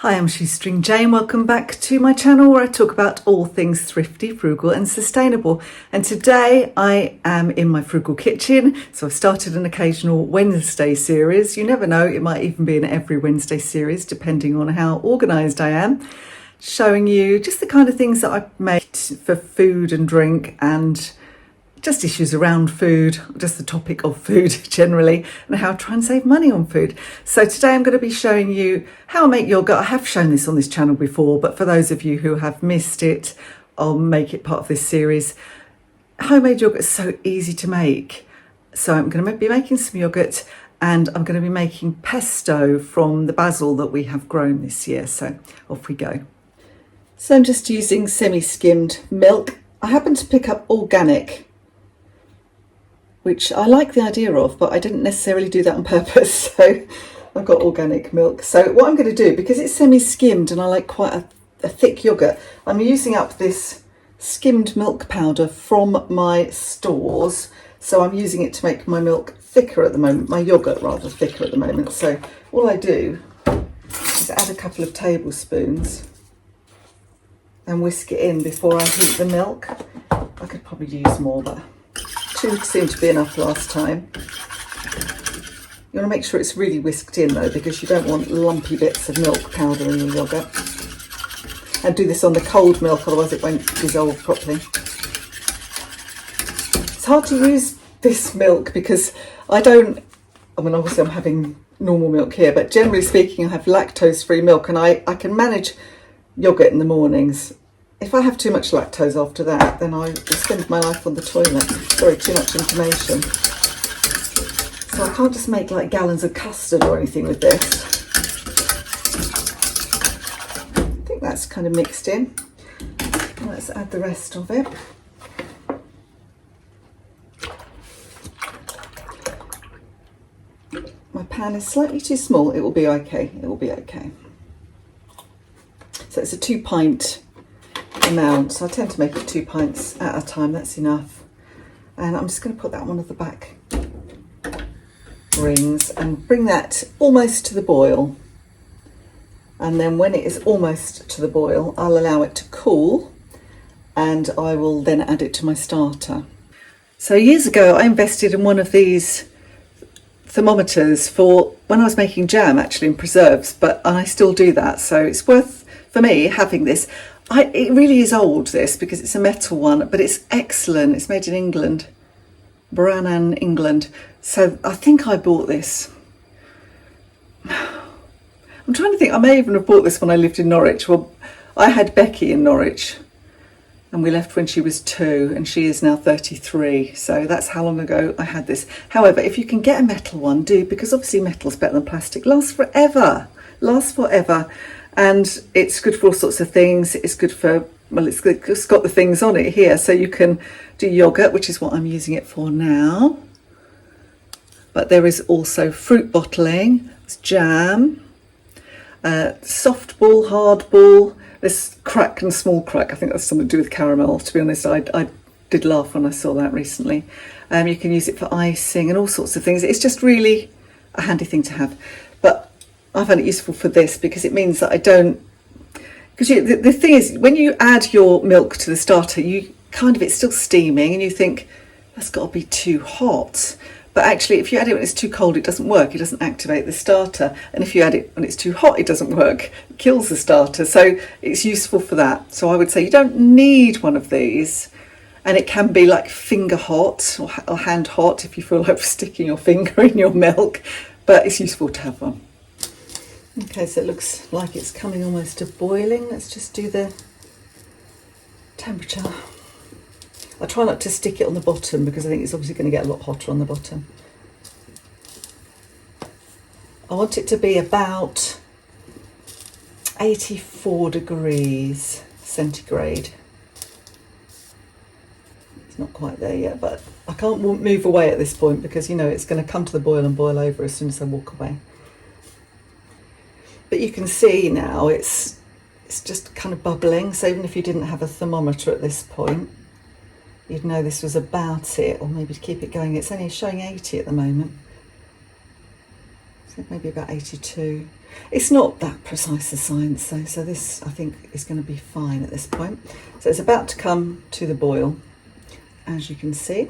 Hi, I'm Shoestring Jane. Welcome back to my channel where I talk about all things thrifty, frugal and sustainable. And today I am in my Frugal Kitchen. So I've started an occasional Wednesday series. You never know, it might even be an every Wednesday series depending on how organised I am. Showing you just the kind of things that I've made for food and drink and just issues around food, just the topic of food generally, and how to try and save money on food. So today I'm going to be showing you how I make yogurt. I have shown this on this channel before, but for those of you who have missed it, I'll make it part of this series. Homemade yogurt is so easy to make. So I'm going to be making some yogurt and I'm going to be making pesto from the basil that we have grown this year. So off we go. So I'm just using semi-skimmed milk. I happen to pick up organic, which I like the idea of, but I didn't necessarily do that on purpose. So I've got organic milk. So what I'm going to do, because it's semi-skimmed and I like quite a thick yogurt, I'm using up this skimmed milk powder from my stores. So I'm using it to make my milk thicker at the moment, my yogurt rather thicker at the moment. So all I do is add a couple of tablespoons and whisk it in before I heat the milk. I could probably use more, but 2 seemed to be enough last time. You want to make sure it's really whisked in though, because you don't want lumpy bits of milk powder in your yogurt. And do this on the cold milk, otherwise it won't dissolve properly. It's hard to use this milk because obviously I'm having normal milk here, but generally speaking I have lactose-free milk, and I can manage yogurt in the mornings. If I have too much lactose after that, then I spend my life on the toilet. Sorry, too much information. So I can't just make like gallons of custard or anything with this. I think that's kind of mixed in. Let's add the rest of it. My pan is slightly too small. It will be okay. It will be okay. So it's a 2 pint amount, so I tend to make it 2 pints at a time. That's enough. And I'm just going to put that on one of the back rings and bring that almost to the boil. And then when it is almost to the boil, I'll allow it to cool and I will then add it to my starter. So years ago I invested in one of these thermometers for when I was making jam, actually, and preserves, and I still do that, so it's worth for me having this. It really is old, this, because it's a metal one, but it's excellent. It's made in England, Brannan, England. So I think I bought this. I'm trying to think, I may even have bought this when I lived in Norwich. Well, I had Becky in Norwich and we left when she was 2 and she is now 33. So that's how long ago I had this. However, if you can get a metal one, do, because obviously metal's better than plastic. Lasts forever. And it's good for all sorts of things. It's good for, well, it's got the things on it here. So you can do yogurt, which is what I'm using it for now. But there is also fruit bottling, there's jam, soft ball, hard ball, there's crack and small crack. I think that's something to do with caramel, to be honest. I did laugh when I saw that recently. You can use it for icing and all sorts of things. It's just really a handy thing to have. But I find it useful for this because it means that I don't, because the thing is, when you add your milk to the starter, it's still steaming and you think that's got to be too hot. But actually, if you add it when it's too cold, it doesn't work. It doesn't activate the starter. And if you add it when it's too hot, it doesn't work. It kills the starter. So it's useful for that. So I would say you don't need one of these. And it can be like finger hot or hand hot if you feel like sticking your finger in your milk. But it's useful to have one. Okay, so it looks like it's coming almost to boiling. Let's just do the temperature. I try not to stick it on the bottom because I think it's obviously going to get a lot hotter on the bottom. I want it to be about 84 degrees centigrade. It's not quite there yet, but I can't move away at this point because, you know, it's going to come to the boil and boil over as soon as I walk away. But you can see now it's just kind of bubbling. So even if you didn't have a thermometer at this point, you'd know this was about it, or maybe to keep it going. It's only showing 80 at the moment. So maybe about 82. It's not that precise a science though, so this I think is going to be fine at this point. So it's about to come to the boil, as you can see.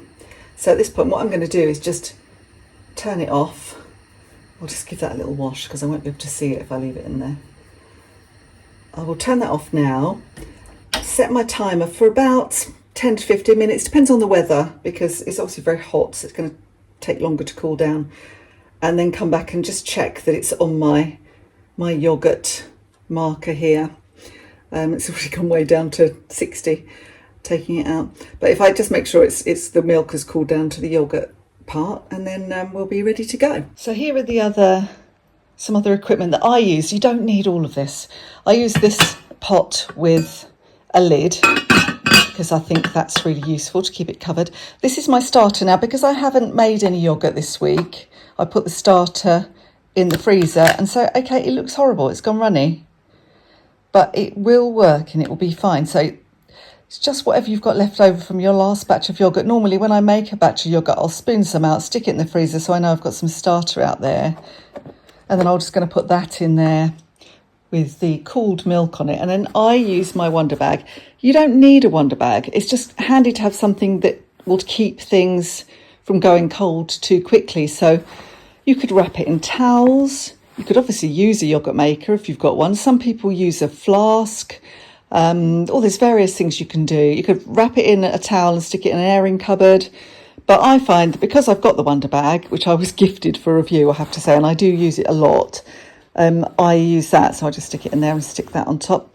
So at this point what I'm going to do is just turn it off. I'll just give that a little wash because I won't be able to see it if I leave it in there. I will turn that off now, set my timer for about 10 to 15 minutes, depends on the weather because it's obviously very hot, so it's going to take longer to cool down, and then come back and just check that it's on my yogurt marker here. It's already gone way down to 60, taking it out. But if I just make sure it's the milk has cooled down to the yogurt part, and then we'll be ready to go. So here are some other equipment that I use. You don't need all of this. I use this pot with a lid because I think that's really useful to keep it covered. This is my starter now because I haven't made any yogurt this week. I put the starter in the freezer, and so okay, it looks horrible, it's gone runny, but it will work and it will be fine. So it's just whatever you've got left over from your last batch of yogurt. Normally when I make a batch of yogurt, I'll spoon some out, stick it in the freezer so I know I've got some starter out there, and then I'm just going to put that in there with the cooled milk on it. And then I use my Wonder Bag. You don't need a Wonder Bag. It's just handy to have something that will keep things from going cold too quickly. So you could wrap it in towels. You could obviously use a yogurt maker if you've got one. Some people use a flask. There's various things you can do. You could wrap it in a towel and stick it in an airing cupboard. But I find that because I've got the Wonder Bag, which I was gifted for review, I have to say, and I do use it a lot, I use that. So I just stick it in there and stick that on top.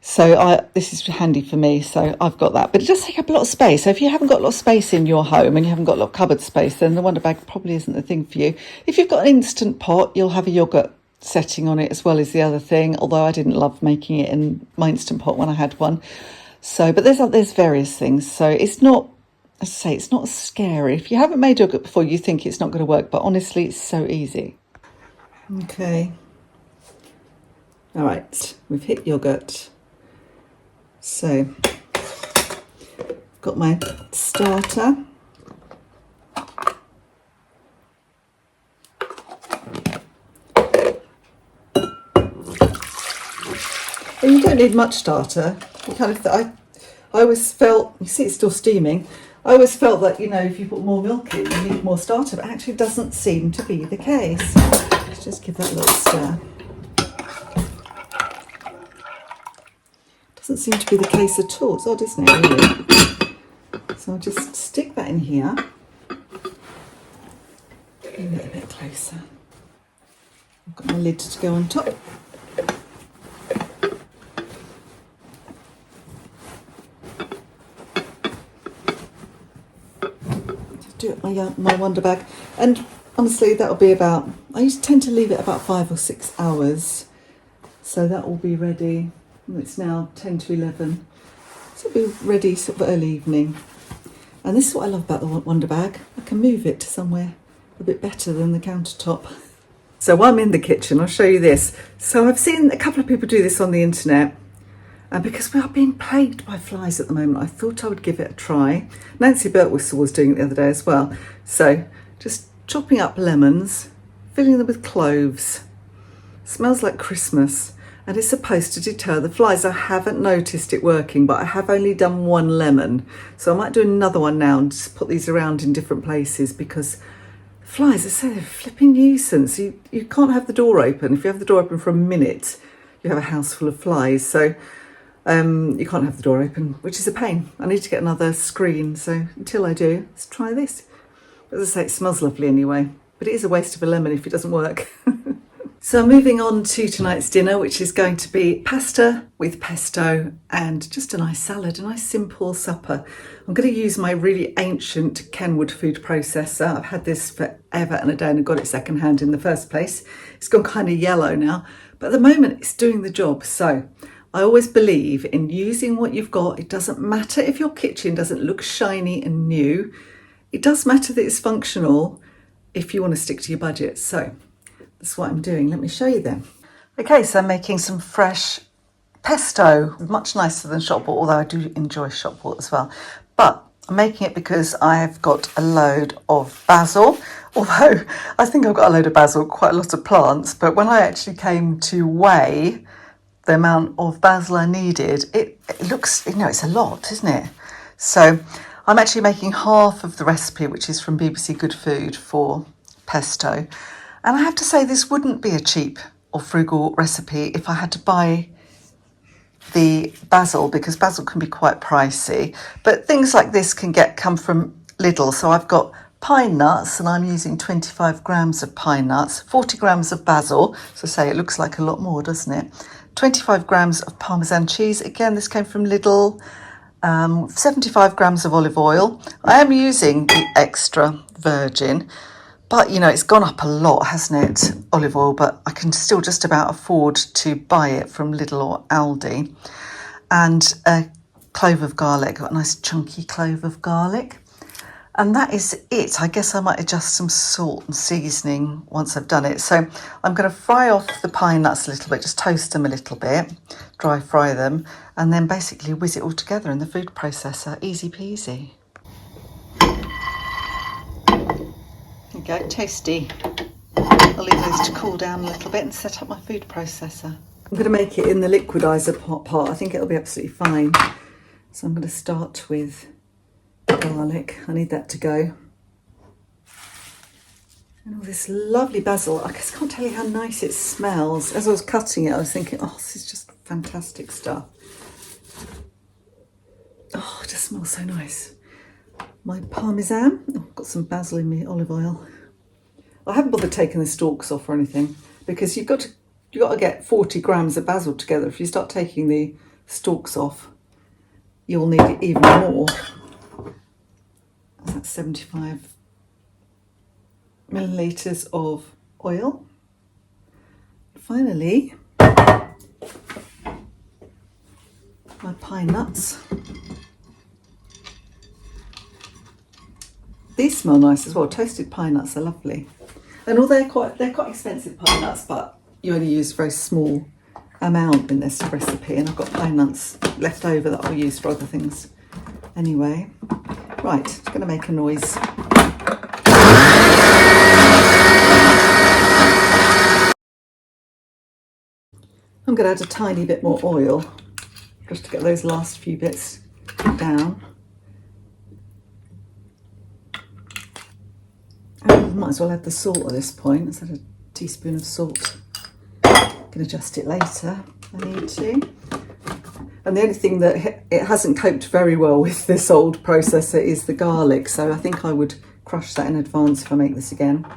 So this is handy for me, so I've got that. But it does take up a lot of space. So if you haven't got a lot of space in your home and you haven't got a lot of cupboard space, then the Wonder Bag probably isn't the thing for you. If you've got an Instant Pot, you'll have a yogurt setting on it as well as the other thing, although I didn't love making it in my Instant Pot when I had one. So, but there's various things. So it's not, as I say, it's not scary. If you haven't made yogurt before, you think it's not going to work, but honestly, it's so easy. Okay. All right, we've hit yogurt. So, I've got my starter. And you don't need much starter. You kind of, I always felt, you see it's still steaming, I always felt that, if you put more milk in, you need more starter, but actually doesn't seem to be the case. Let's just give that a little stir. Doesn't seem to be the case at all. It's odd, isn't it, really? So I'll just stick that in here. Bring it a bit closer. I've got my lid to go on top. Do it my Wonder Bag, and honestly that'll be about, I tend to leave it about 5 or 6 hours, so that will be ready. It's now 10 to 11, so it'll be ready sort of early evening. And this is what I love about the Wonder Bag, I can move it to somewhere a bit better than the countertop. So while I'm in the kitchen, I'll show you this. So I've seen a couple of people do this on the internet, and because we are being plagued by flies at the moment, I thought I would give it a try. Nancy Birtwistle was doing it the other day as well. So just chopping up lemons, filling them with cloves. Smells like Christmas, and it's supposed to deter the flies. I haven't noticed it working, but I have only done one lemon. So I might do another one now and just put these around in different places, because flies, I say, they're a flipping nuisance. You can't have the door open. If you have the door open for a minute, you have a house full of flies. So you can't have the door open, which is a pain. I need to get another screen, so until I do, let's try this. As I say, it smells lovely anyway, but it is a waste of a lemon if it doesn't work. So moving on to tonight's dinner, which is going to be pasta with pesto and just a nice salad, a nice simple supper. I'm going to use my really ancient Kenwood food processor. I've had this forever and a day and I got it secondhand in the first place. It's gone kind of yellow now, but at the moment it's doing the job. So I always believe in using what you've got. It doesn't matter if your kitchen doesn't look shiny and new. It does matter that it's functional if you want to stick to your budget. So that's what I'm doing. Let me show you then. Okay, so I'm making some fresh pesto, much nicer than shop bought, although I do enjoy shop bought as well. But I'm making it because I've got a load of basil. Although I think I've got a load of basil, quite a lot of plants, but when I actually came to weigh the amount of basil I needed, it looks, it's a lot, isn't it? So I'm actually making half of the recipe, which is from BBC Good Food, for pesto. And I have to say, this wouldn't be a cheap or frugal recipe if I had to buy the basil, because basil can be quite pricey. But things like this come from Lidl. So I've got pine nuts, and I'm using 25 grams of pine nuts, 40 grams of basil. So say it looks like a lot more, doesn't it? 25 grams of Parmesan cheese. Again, this came from Lidl. 75 grams of olive oil. I am using the extra virgin, but it's gone up a lot, hasn't it, olive oil, but I can still just about afford to buy it from Lidl or Aldi. And a clove of garlic, got a nice chunky clove of garlic. And that is it. I guess I might adjust some salt and seasoning once I've done it. So I'm going to fry off the pine nuts a little bit, just toast them a little bit, dry fry them, and then basically whiz it all together in the food processor. Easy peasy. There you go, toasty. I'll leave those to cool down a little bit and set up my food processor. I'm going to make it in the liquidizer pot. I think it'll be absolutely fine. So I'm going to start with garlic. I need that to go. And all this lovely basil. I just can't tell you how nice it smells. As I was cutting it, I was thinking, oh, this is just fantastic stuff. Oh, it just smells so nice. My parmesan. Oh, I've got some basil in my olive oil. I haven't bothered taking the stalks off or anything, because you've got to get 40 grams of basil together. If you start taking the stalks off, you'll need even more. That's 75 millilitres of oil. Finally, my pine nuts. These smell nice as well. Toasted pine nuts are lovely. And they're quite expensive pine nuts, but you only use a very small amount in this recipe. And I've got pine nuts left over that I'll use for other things anyway. Right, it's going to make a noise. I'm going to add a tiny bit more oil just to get those last few bits down. I might as well add the salt at this point. Let's add a teaspoon of salt. I can adjust it later if I need to. And the only thing that it hasn't coped very well with this old processor is the garlic. So I think I would crush that in advance if I make this again.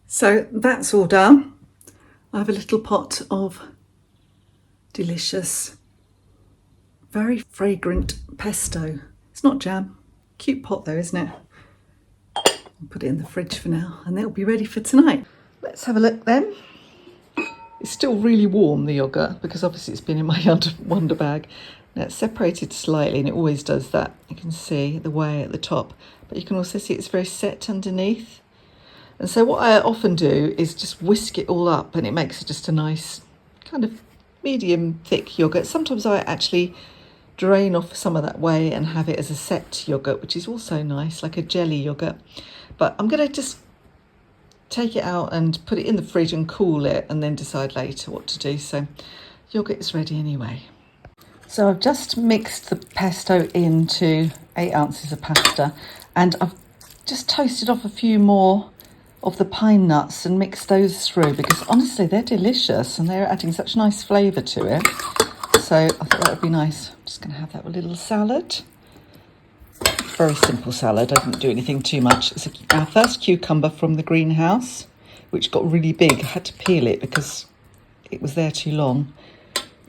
So that's all done. I have a little pot of delicious, very fragrant pesto. It's not jam. Cute pot though, isn't it? I'll put it in the fridge for now and it'll be ready for tonight. Let's have a look then. It's still really warm, the yoghurt, because obviously it's been in my Wonder bag. Now it's separated slightly, and it always does that. You can see the way at the top, but you can also see it's very set underneath. And so what I often do is just whisk it all up, and it makes it just a nice kind of medium thick yoghurt. Sometimes I actually drain off some of that whey and have it as a set yoghurt, which is also nice, like a jelly yoghurt. But I'm going to just take it out and put it in the fridge and cool it, and then decide later what to do. So yoghurt is ready anyway. So I've just mixed the pesto into 8 ounces of pasta, and I've just toasted off a few more of the pine nuts and mixed those through, because honestly they're delicious and they're adding such nice flavour to it. So I thought that would be nice. I'm just going to have that with a little salad. Very simple salad. I didn't do anything too much. It's our first cucumber from the greenhouse, which got really big. I had to peel it because it was there too long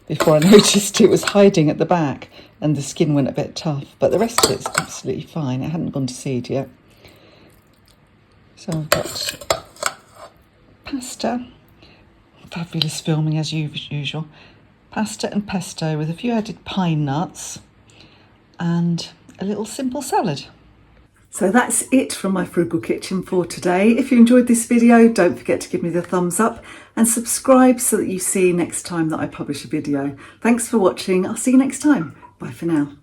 before I noticed it was hiding at the back and the skin went a bit tough. But the rest of it's absolutely fine. It hadn't gone to seed yet. So I've got pasta. Fabulous filming as usual. Pasta and pesto with a few added pine nuts and a little simple salad. So that's it from my Frugal Kitchen for today. If you enjoyed this video, don't forget to give me the thumbs up and subscribe so that you see next time that I publish a video. Thanks for watching. I'll see you next time. Bye for now.